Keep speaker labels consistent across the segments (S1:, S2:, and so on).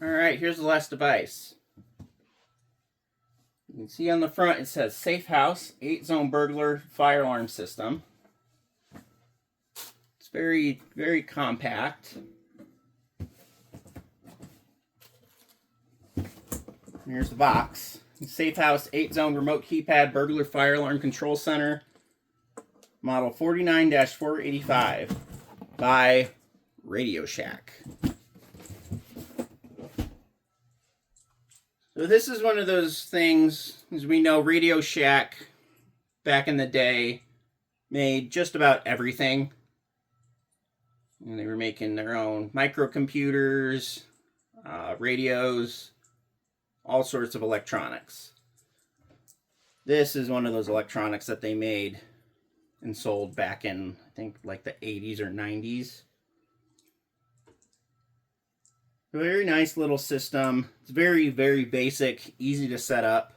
S1: Alright, here's the last device. You can see on the front it says Safe House 8-zone burglar fire alarm system. It's very, very compact. Here's the box. Safe House 8-zone remote keypad burglar fire alarm control center. Model 49-485 by RadioShack. So this is one of those things, as we know, RadioShack back in the day made just about everything. And they were making their own microcomputers, radios, all sorts of electronics. This is one of those electronics that they made and sold back in, I think, like the 80s or 90s. A very nice little system. It's very, very basic, easy to set up.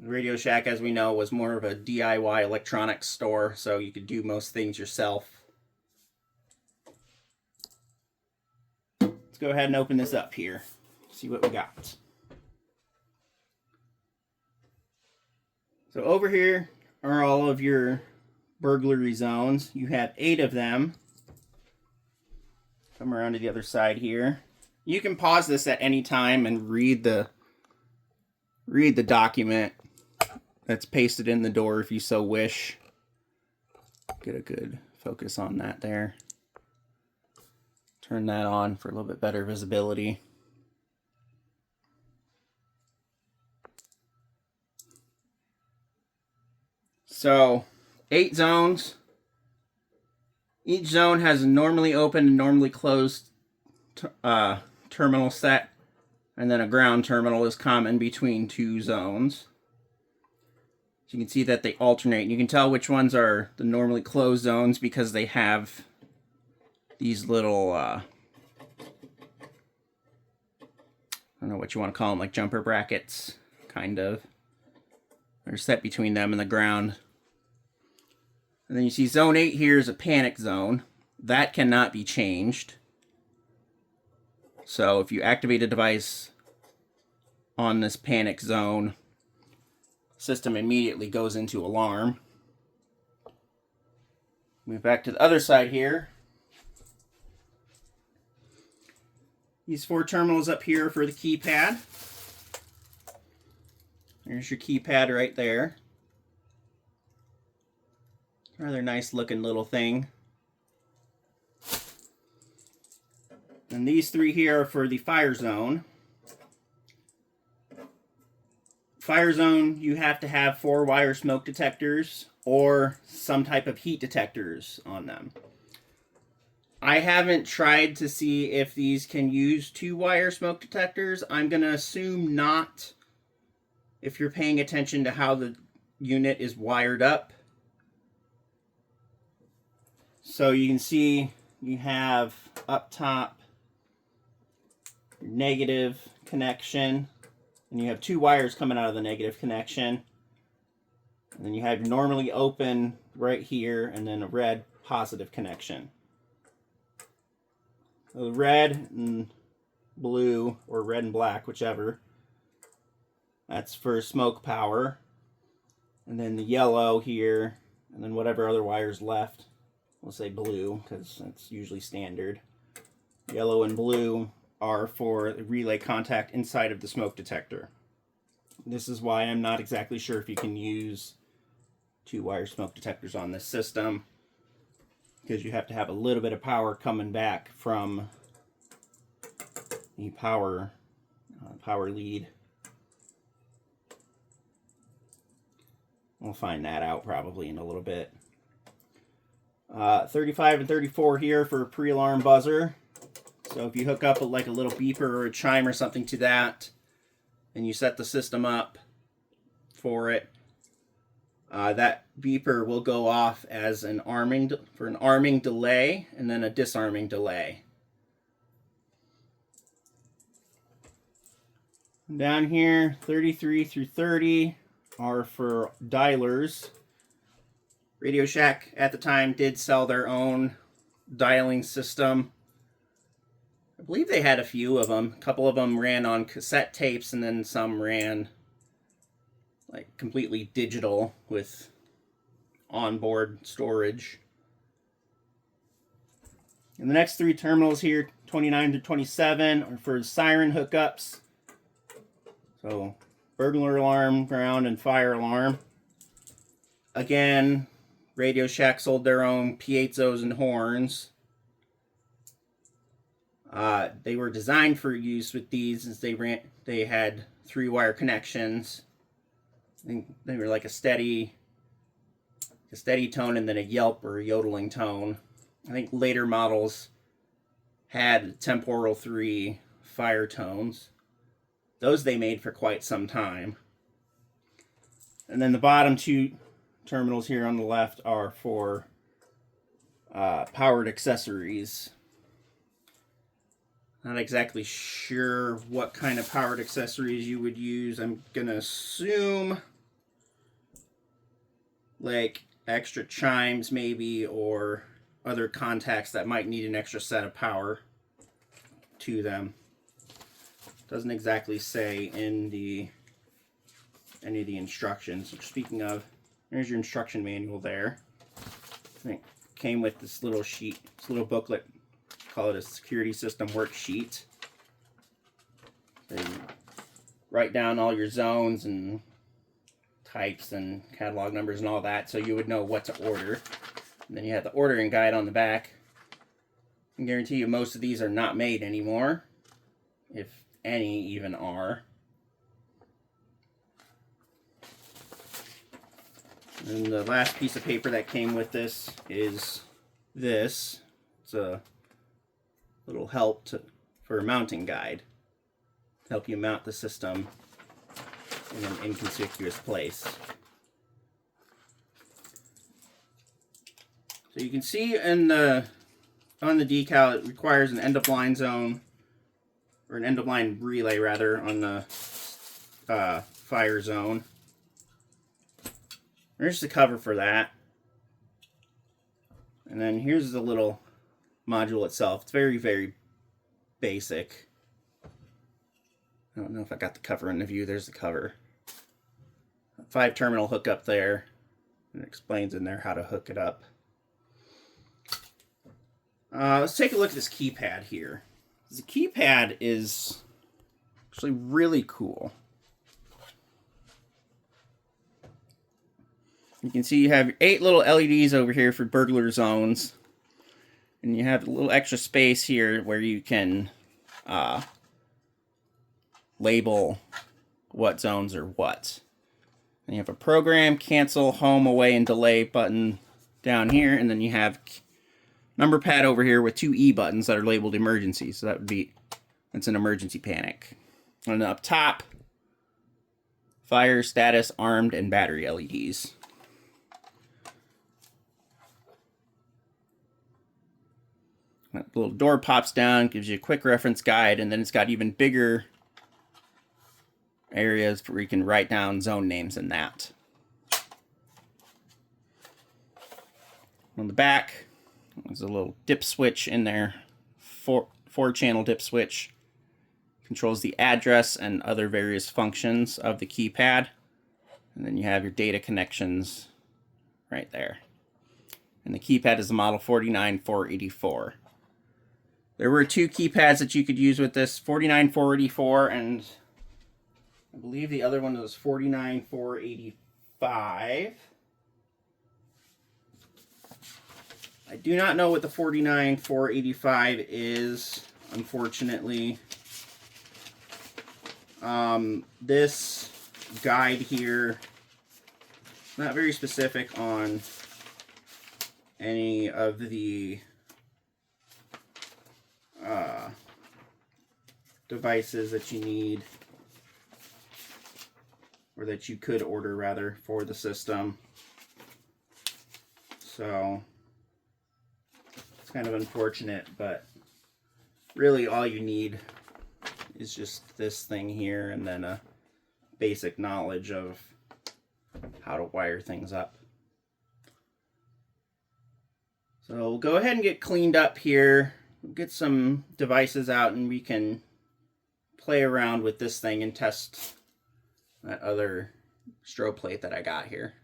S1: RadioShack, as we know, was more of a DIY electronics store, so you could do most things yourself. Let's go ahead and open this up here. See what we got. So over here are all of your burglary zones. You have 8 of them. Come around to the other side here. You can pause this at any time and read the document that's pasted in the door if you so wish. Get a good focus on that there. Turn that on for a little bit better visibility. So, 8 zones. Each zone has a normally open and normally closed terminal set, and then a ground terminal is common between 2 zones. So you can see that they alternate. You can tell which ones are the normally closed zones because they have these little, I don't know what you want to call them, like jumper brackets, kind of. They're set between them and the ground. And then you see zone 8 here is a panic zone. That cannot be changed. So if you activate a device on this panic zone, system immediately goes into alarm. Move back to the other side here. These 4 terminals up here for the keypad. There's your keypad right there. Rather nice looking little thing. And these 3 here are for the fire zone. Fire zone, you have to have 4-wire smoke detectors or some type of heat detectors on them. I haven't tried to see if these can use 2-wire smoke detectors. I'm going to assume not, if you're paying attention to how the unit is wired up. So you can see you have up top your negative connection, and you have 2 wires coming out of the negative connection. And then you have your normally open right here, and then a red positive connection. So red and blue, or red and black, whichever, that's for smoke power. And then the yellow here, and then whatever other wires left. We'll say blue, because that's usually standard. Yellow and blue are for the relay contact inside of the smoke detector. This is why I'm not exactly sure if you can use 2-wire smoke detectors on this system, because you have to have a little bit of power coming back from the power lead. We'll find that out probably in a little bit. 35 and 34 here for a pre-alarm buzzer. So if you hook up like a little beeper or a chime or something to that, and you set the system up for it, that beeper will go off as an arming delay and then a disarming delay. Down here, 33 through 30 are for dialers. RadioShack at the time did sell their own dialing system. I believe they had a few of them. A couple of them ran on cassette tapes, and then some ran like completely digital with onboard storage. And the next 3 terminals here, 29 to 27, are for siren hookups. So burglar alarm, ground, and fire alarm. Again, RadioShack sold their own piezos and horns. They were designed for use with these as they had 3-wire connections. I think they were like a steady tone and then a yelp or a yodeling tone. I think later models had temporal 3 fire tones. Those they made for quite some time. And then the bottom 2 terminals here on the left are for powered accessories. Not exactly sure what kind of powered accessories you would use. I'm going to assume like extra chimes maybe, or other contacts that might need an extra set of power to them. Doesn't exactly say in any of the instructions. Speaking of, there's your instruction manual there. I think it came with this little sheet, this little booklet. Call it a security system worksheet. So you write down all your zones and types and catalog numbers and all that, so you would know what to order. And then you have the ordering guide on the back. I can guarantee you most of these are not made anymore, if any even are. And the last piece of paper that came with this is this. It's a little help for a mounting guide to help you mount the system in an inconspicuous place. So you can see on the decal it requires an end-of-line zone, or an end-of-line relay rather, on the fire zone. There's the cover for that. And then here's the little module itself. It's very, very basic. I don't know if I got the cover in the view. There's the cover. 5 terminal hookup there. And it explains in there how to hook it up. Let's take a look at this keypad here. The keypad is actually really cool. You can see you have 8 little LEDs over here for burglar zones. And you have a little extra space here where you can label what zones are what. And you have a program, cancel, home, away, and delay button down here. And then you have number pad over here with 2 E buttons that are labeled emergency. So that's an emergency panic. And up top, fire, status, armed, and battery LEDs. That little door pops down, gives you a quick reference guide, and then it's got even bigger areas where you can write down zone names in that. On the back, there's a little dip switch in there, 4-channel dip switch. Controls the address and other various functions of the keypad. And then you have your data connections right there. And the keypad is the model 49484. There were 2 keypads that you could use with this, 49484, and I believe the other one was 49485. I do not know what the 49485 is, unfortunately. This guide here is not very specific on any of the devices that you need, or that you could order rather, for the system. So it's kind of unfortunate, but really all you need is just this thing here and then a basic knowledge of how to wire things up. So we'll go ahead and get cleaned up here. get some devices out and we can play around with this thing and test that other strobe plate that I got here.